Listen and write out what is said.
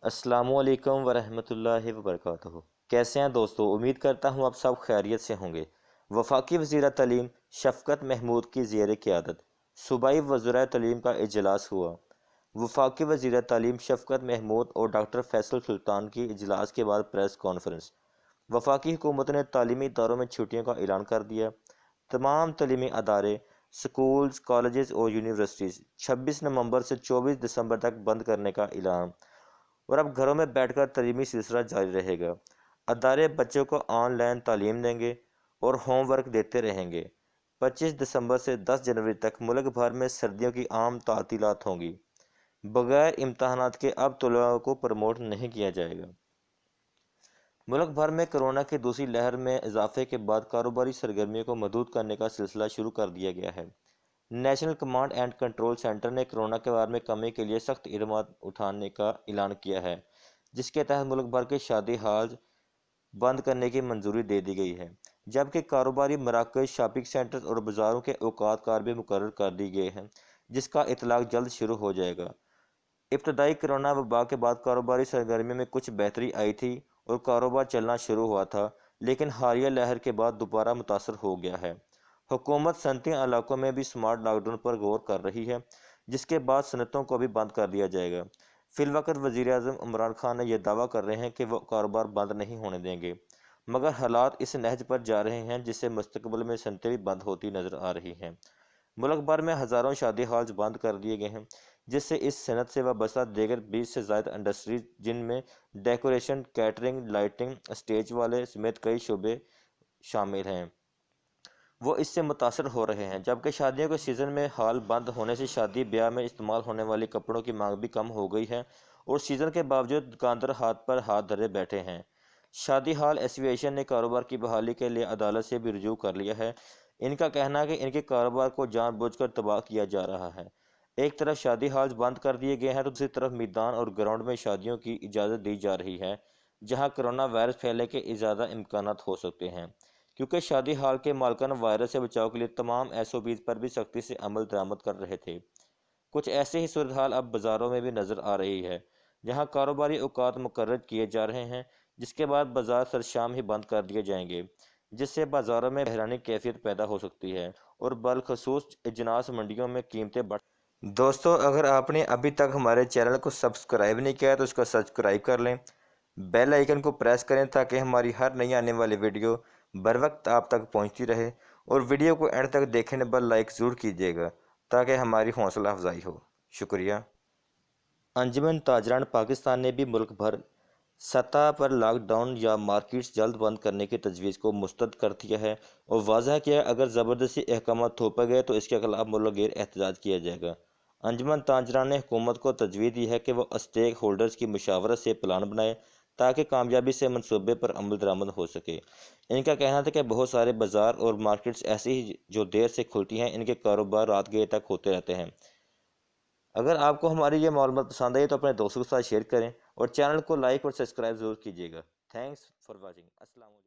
अस्सलाम वालेकुम वरहमतुल्लाहि वबरकातुहू। कैसे हैं दोस्तों? उम्मीद करता हूँ आप सब खैरियत से होंगे। वफाकी वज़ीर तालीम शफ़क़त महमूद की ज़ेर क़यादत सूबाई वज़राए तालीम का इजलास हुआ। वफाकी वज़ीर तालीम शफ़क़त महमूद और डॉक्टर फैसल सुल्तान की इजलास के बाद प्रेस कॉन्फ्रेंस। वफाकी हुकूमत ने तालीमी इदारों में छुट्टियों का ऐलान कर दिया। तमाम तालीमी अदारे, स्कूल्स, कॉलेजेस और यूनिवर्सिटीज़ 26 नवंबर से 24 दिसंबर तक बंद करने का ऐलान। और अब घरों में बैठकर तालीमी सिलसिला जारी रहेगा। अदारे बच्चों को ऑनलाइन तालीम देंगे और होमवर्क देते रहेंगे। 25 दिसंबर से 10 जनवरी तक मुल्क भर में सर्दियों की आम तातीलात होंगी। बगैर इम्तहानात के अब तलबा को प्रमोट नहीं किया जाएगा। मुल्क भर में कोरोना की दूसरी लहर में इजाफे के बाद कारोबारी सरगर्मियों को महदूद करने का सिलसिला शुरू कर दिया गया है। National command and control centre ने कोरोना के बारे में कमी के लिए सख्त इक़दाम उठाने का ऐलान किया है, जिसके तहत मुल्क भर के शादी हाल बंद करने की मंजूरी दे दी गई है, जबकि कारोबारी मराकज़, शॉपिंग सेंटर्स और बाज़ारों के औकात कार भी मुकर्रर कर दी गए हैं, जिसका इतलाक़ जल्द शुरू हो जाएगा। इब्तदाई कोरोना वबा के बाद कारोबारी सरगर्मी में कुछ बेहतरी आई थी और कारोबार चलना शुरू हुआ था, लेकिन हालिया लहर के बाद दोबारा मुतासर हो गया है। हुकूमत सनती इलाकों में भी स्मार्ट लॉकडाउन पर गौर कर रही है, जिसके बाद सनतों को भी बंद कर दिया जाएगा। फिलवक़्त वज़ीर-ए-आज़म इमरान खान ने यह दावा कर रहे हैं कि वो कारोबार बंद नहीं होने देंगे, मगर हालात इस नहज पर जा रहे हैं जिससे मुस्तक़बिल में सनतें भी बंद होती नज़र आ रही हैं। मुल्क भर में हज़ारों शादी हाल बंद कर दिए गए हैं, जिससे इस सनत से वाबस्ता दीगर 20 से ज़ायद इंडस्ट्रीज, जिनमें डेकोरेशन, कैटरिंग, लाइटिंग, स्टेज वाले समेत कई शोबे शामिल हैं, वो इससे मुतासर हो रहे हैं। जबकि शादियों के सीज़न में हाल बंद होने से शादी ब्याह में इस्तेमाल होने वाली कपड़ों की मांग भी कम हो गई है और सीज़न के बावजूद दुकानदार हाथ पर हाथ धरे बैठे हैं। शादी हाल एसोसिएशन ने कारोबार की बहाली के लिए अदालत से भी रुजू कर लिया है। इनका कहना है कि इनके कारोबार को जानबूझकर तबाह किया जा रहा है। एक तरफ शादी हाल बंद कर दिए गए हैं तो दूसरी तरफ मैदान और ग्राउंड में शादियों की इजाज़त दी जा रही है, जहां कोरोना वायरस फैलने के ज़्यादा इम्कानात हो सकते हैं, क्योंकि शादी हाल के मालिकान वायरस से बचाव के लिए तमाम SOPs पर भी सख्ती से अमल दरामद कर रहे थे। कुछ ऐसे ही सूरत हाल अब बाज़ारों में भी नज़र आ रही है, जहां कारोबारी औकात मुकर्रर किए जा रहे हैं, जिसके बाद बाज़ार सरशाम ही बंद कर दिए जाएंगे, जिससे बाज़ारों में बहरानी कैफियत पैदा हो सकती है और बलखसूस इजनास मंडियों में कीमतें बढ़। दोस्तों, अगर आपने अभी तक हमारे चैनल को सब्सक्राइब नहीं किया तो उसको सब्सक्राइब कर लें, बेल आइकन को प्रेस करें ताकि हमारी हर नई आने वाली वीडियो बर वक्त आप तक पहुंचती रहे, और वीडियो को एंड तक देखने पर लाइक ज़रूर कीजिएगा ताकि हमारी हौसला अफजाई हो। शुक्रिया। अंजुमन ताजरान पाकिस्तान ने भी मुल्क भर सतह पर लॉकडाउन या मार्केट्स जल्द बंद करने की तजवीज़ को मुस्तरद कर दिया है और वाजह किया है अगर ज़बरदस्ती अहकाम थोपे गए तो इसके खिलाफ मुल्क गिर एहतजाज किया जाएगा। अंजुमन ताजरान ने हुकूमत को तजवीज़ दी है कि वह स्टेक होल्डर्स की मुशावरत से प्लान बनाए ताकि कामयाबी से मनसूबे पर अमल दरामद हो सके। इनका कहना था कि बहुत सारे बाज़ार और मार्केट्स ऐसी ही जो देर से खुलती हैं, इनके कारोबार रात गए तक होते रहते हैं। अगर आपको हमारी ये मालूमात पसंद आई तो अपने दोस्तों के साथ शेयर करें और चैनल को लाइक और सब्सक्राइब ज़रूर कीजिएगा। Thanks for watching. अस्सलाम वालेकुम।